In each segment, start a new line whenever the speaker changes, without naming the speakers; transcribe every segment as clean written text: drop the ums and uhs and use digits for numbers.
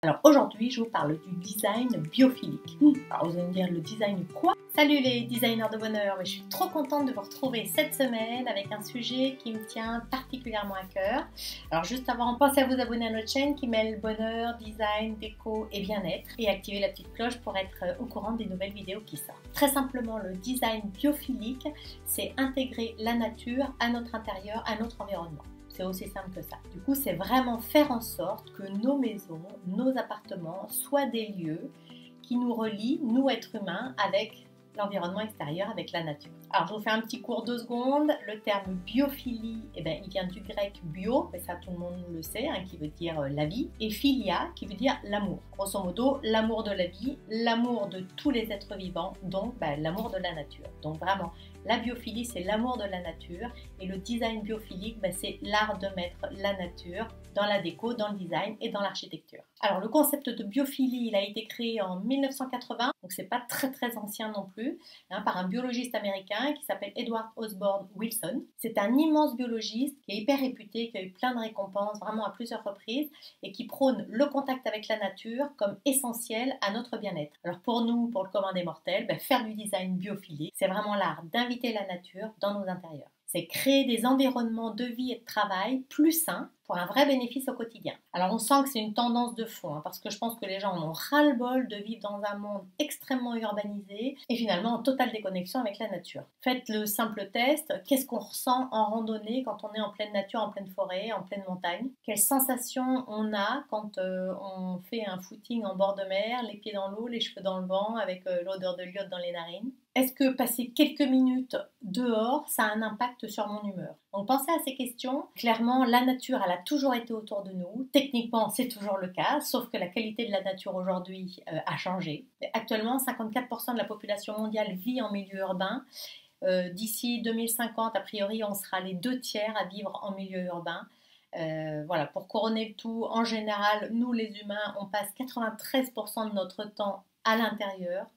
Alors aujourd'hui, je vous parle du design biophilique. Alors vous allez me dire, le design quoi? Salut les designers de bonheur, je suis trop contente de vous retrouver cette semaine avec un sujet qui me tient particulièrement à cœur. Alors juste avant, pensez à vous abonner à notre chaîne qui mêle bonheur, design, déco et bien-être et activer la petite cloche pour être au courant des nouvelles vidéos qui sortent. Très simplement, le design biophilique, c'est intégrer la nature à notre intérieur, à notre environnement. C'est aussi simple que ça. Du coup, c'est vraiment faire en sorte que nos maisons, nos appartements soient des lieux qui nous relient, nous êtres humains, avec l'environnement extérieur, avec la nature. Alors, je vous fais un petit cours 2 secondes. Le terme biophilie, il vient du grec bio, et ça tout le monde le sait, qui veut dire la vie, et philia, qui veut dire l'amour. Grosso modo, l'amour de la vie, l'amour de tous les êtres vivants, donc l'amour de la nature. Donc vraiment, la biophilie, c'est l'amour de la nature, et le design biophilique, c'est l'art de mettre la nature dans la déco, dans le design et dans l'architecture. Alors, le concept de biophilie, il a été créé en 1980, donc c'est pas très ancien non plus, par un biologiste américain qui s'appelle Edward Osborne Wilson. C'est un immense biologiste qui est hyper réputé, qui a eu plein de récompenses vraiment à plusieurs reprises et qui prône le contact avec la nature comme essentiel à notre bien-être. Alors pour nous, pour le commun des mortels, faire du design biophilique, c'est vraiment l'art d'inviter la nature dans nos intérieurs. C'est créer des environnements de vie et de travail plus sains pour un vrai bénéfice au quotidien. Alors on sent que c'est une tendance de fond, parce que je pense que les gens en ont ras-le-bol de vivre dans un monde extrêmement urbanisé et finalement en totale déconnexion avec la nature. Faites le simple test, qu'est-ce qu'on ressent en randonnée quand on est en pleine nature, en pleine forêt, en pleine montagne? Quelles sensations on a quand on fait un footing en bord de mer, les pieds dans l'eau, les cheveux dans le vent, avec l'odeur de l'iode dans les narines? Est-ce que passer quelques minutes dehors, ça a un impact sur mon humeur? Donc pensez à ces questions. Clairement, la nature, elle a toujours été autour de nous. Techniquement, c'est toujours le cas, sauf que la qualité de la nature aujourd'hui a changé. Actuellement, 54% de la population mondiale vit en milieu urbain. D'ici 2050, a priori, on sera les 2/3 à vivre en milieu urbain. Voilà, pour couronner le tout, en général, nous les humains, on passe 93% de notre temps à l'intérieur.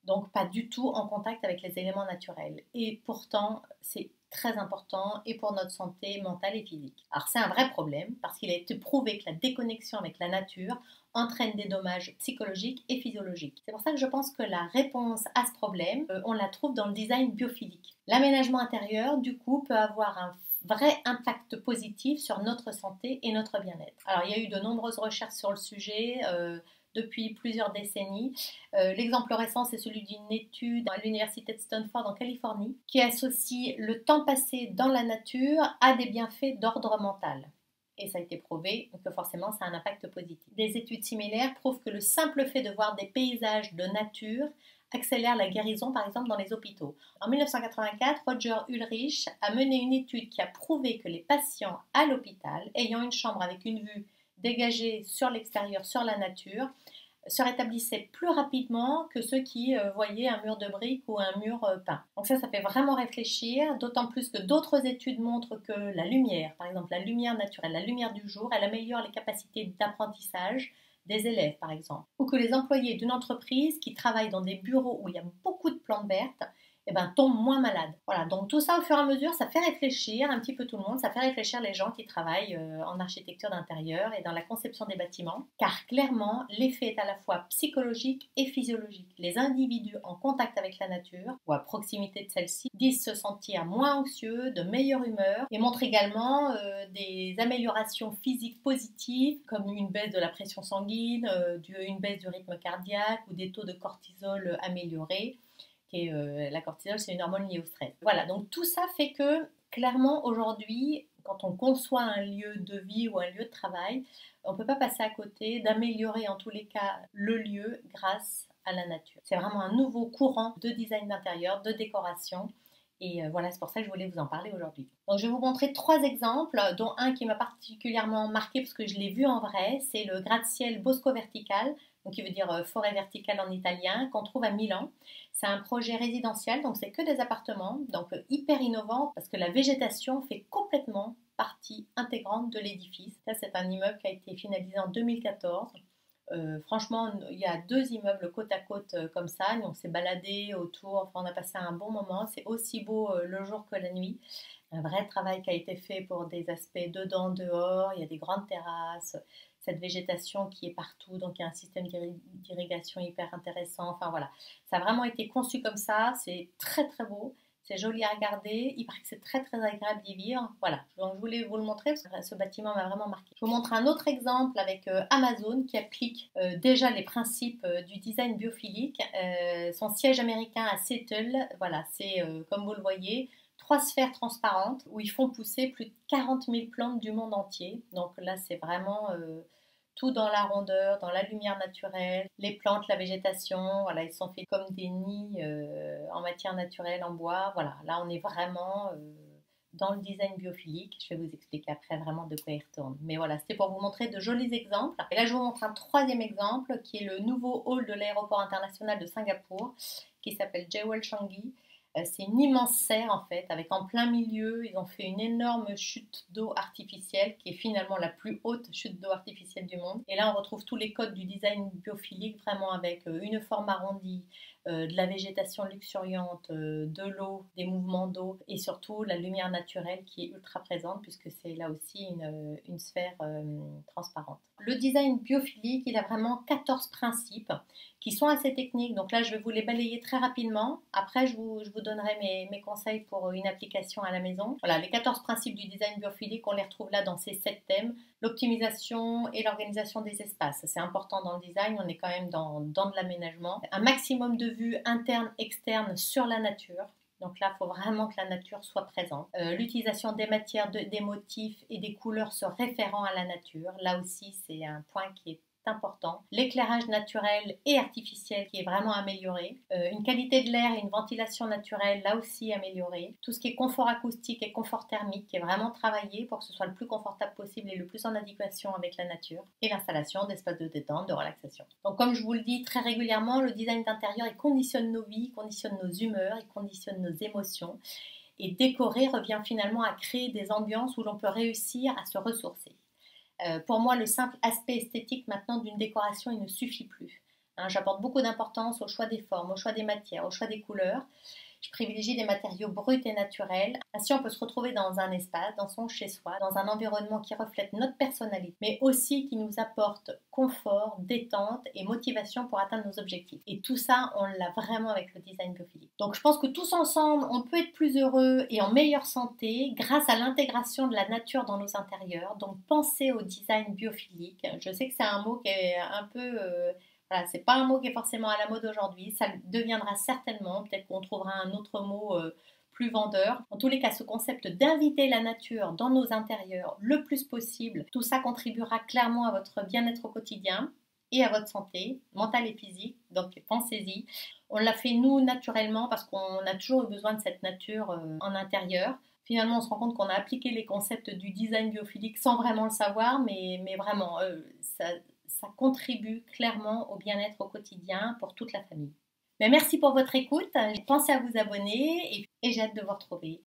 Donc pas du tout en contact avec les éléments naturels. Et pourtant, c'est très important et pour notre santé mentale et physique. Alors c'est un vrai problème parce qu'il a été prouvé que la déconnexion avec la nature entraîne des dommages psychologiques et physiologiques. C'est pour ça que je pense que la réponse à ce problème, on la trouve dans le design biophilique. L'aménagement intérieur, du coup, peut avoir un vrai impact positif sur notre santé et notre bien-être. Alors il y a eu de nombreuses recherches sur le sujet, depuis plusieurs décennies. L'exemple récent, c'est celui d'une étude à l'université de Stanford en Californie qui associe le temps passé dans la nature à des bienfaits d'ordre mental. Et ça a été prouvé que forcément, ça a un impact positif. Des études similaires prouvent que le simple fait de voir des paysages de nature accélère la guérison, par exemple, dans les hôpitaux. En 1984, Roger Ulrich a mené une étude qui a prouvé que les patients à l'hôpital, ayant une chambre avec une vue dégagés sur l'extérieur, sur la nature, se rétablissaient plus rapidement que ceux qui voyaient un mur de briques ou un mur peint. Donc ça fait vraiment réfléchir, d'autant plus que d'autres études montrent que la lumière, par exemple la lumière naturelle, la lumière du jour, elle améliore les capacités d'apprentissage des élèves, par exemple. Ou que les employés d'une entreprise qui travaillent dans des bureaux où il y a beaucoup de plantes vertes, tombent moins malades. Voilà, donc tout ça au fur et à mesure, ça fait réfléchir un petit peu tout le monde, ça fait réfléchir les gens qui travaillent en architecture d'intérieur et dans la conception des bâtiments, car clairement, l'effet est à la fois psychologique et physiologique. Les individus en contact avec la nature, ou à proximité de celle-ci, disent se sentir moins anxieux, de meilleure humeur, et montrent également des améliorations physiques positives, comme une baisse de la pression sanguine, une baisse du rythme cardiaque, ou des taux de cortisol améliorés. La cortisol, c'est une hormone liée au stress. Voilà, donc tout ça fait que, clairement, aujourd'hui, quand on conçoit un lieu de vie ou un lieu de travail, on ne peut pas passer à côté d'améliorer en tous les cas le lieu grâce à la nature. C'est vraiment un nouveau courant de design d'intérieur, de décoration. Et voilà, c'est pour ça que je voulais vous en parler aujourd'hui. Donc je vais vous montrer 3 exemples, dont un qui m'a particulièrement marqué parce que je l'ai vu en vrai, c'est le gratte-ciel Bosco Vertical, donc qui veut dire forêt verticale en italien, qu'on trouve à Milan. C'est un projet résidentiel, donc c'est que des appartements, donc hyper innovant parce que la végétation fait complètement partie intégrante de l'édifice. Ça, c'est un immeuble qui a été finalisé en 2014. Franchement, il y a 2 immeubles côte à côte comme ça. On s'est baladé autour, enfin, on a passé un bon moment. C'est aussi beau le jour que la nuit. Un vrai travail qui a été fait pour des aspects dedans, dehors. Il y a des grandes terrasses. cette végétation qui est partout, donc il y a un système d'irrigation hyper intéressant, enfin voilà. Ça a vraiment été conçu comme ça, c'est très très beau. C'est joli à regarder, il paraît que c'est très très agréable d'y vivre. Voilà, donc je voulais vous le montrer parce que ce bâtiment m'a vraiment marqué. Je vous montre un autre exemple avec Amazon qui applique déjà les principes du design biophilique. Son siège américain à Seattle, voilà, c'est comme vous le voyez, 3 sphères transparentes où ils font pousser plus de 40 000 plantes du monde entier. Donc là, c'est vraiment tout dans la rondeur, dans la lumière naturelle, les plantes, la végétation, voilà, ils sont faits comme des nids en matière naturelle, en bois. Voilà, là on est vraiment dans le design biophilique. Je vais vous expliquer après vraiment de quoi il retourne. Mais voilà, c'était pour vous montrer de jolis exemples. Et là, je vous montre un troisième exemple qui est le nouveau hall de l'aéroport international de Singapour qui s'appelle Jewel Changi. C'est une immense serre en fait, avec en plein milieu, ils ont fait une énorme chute d'eau artificielle qui est finalement la plus haute chute d'eau artificielle du monde. Et là, on retrouve tous les codes du design biophilique, vraiment avec une forme arrondie, de la végétation luxuriante, de l'eau, des mouvements d'eau et surtout la lumière naturelle qui est ultra présente puisque c'est là aussi une sphère transparente. Le design biophilique, il a vraiment 14 principes qui sont assez techniques. Donc là, je vais vous les balayer très rapidement. Après, je vous donnerai mes conseils pour une application à la maison. Voilà, les 14 principes du design biophilique, on les retrouve là dans ces 7 thèmes. L'optimisation et l'organisation des espaces. C'est important dans le design, on est quand même dans de l'aménagement. Un maximum de vues internes, externes sur la nature. Donc là, il faut vraiment que la nature soit présente. L'utilisation des matières, des motifs et des couleurs se référant à la nature. Là aussi, c'est un point qui est important. L'éclairage naturel et artificiel qui est vraiment amélioré. Une qualité de l'air et une ventilation naturelle, là aussi améliorée. Tout ce qui est confort acoustique et confort thermique qui est vraiment travaillé pour que ce soit le plus confortable possible et le plus en adéquation avec la nature. Et l'installation d'espaces de détente, de relaxation. Donc comme je vous le dis très régulièrement, le design d'intérieur, il conditionne nos vies, il conditionne nos humeurs, il conditionne nos émotions. Et décorer revient finalement à créer des ambiances où l'on peut réussir à se ressourcer. Pour moi, le simple aspect esthétique maintenant d'une décoration, il ne suffit plus. J'apporte beaucoup d'importance au choix des formes, au choix des matières, au choix des couleurs. Je privilégie des matériaux bruts et naturels. Ainsi, on peut se retrouver dans un espace, dans son chez-soi, dans un environnement qui reflète notre personnalité, mais aussi qui nous apporte confort, détente et motivation pour atteindre nos objectifs. Et tout ça, on l'a vraiment avec le design biophilique. Donc, je pense que tous ensemble, on peut être plus heureux et en meilleure santé grâce à l'intégration de la nature dans nos intérieurs. Donc, pensez au design biophilique. Je sais que c'est un mot qui est un peu... voilà, c'est pas un mot qui est forcément à la mode aujourd'hui, ça le deviendra certainement, peut-être qu'on trouvera un autre mot plus vendeur. En tous les cas, ce concept d'inviter la nature dans nos intérieurs le plus possible, tout ça contribuera clairement à votre bien-être au quotidien et à votre santé mentale et physique, donc pensez-y. On l'a fait nous naturellement parce qu'on a toujours eu besoin de cette nature en intérieur. Finalement, on se rend compte qu'on a appliqué les concepts du design biophilique sans vraiment le savoir, mais vraiment, ça contribue clairement au bien-être au quotidien pour toute la famille. Mais merci pour votre écoute. Pensez à vous abonner et j'ai hâte de vous retrouver.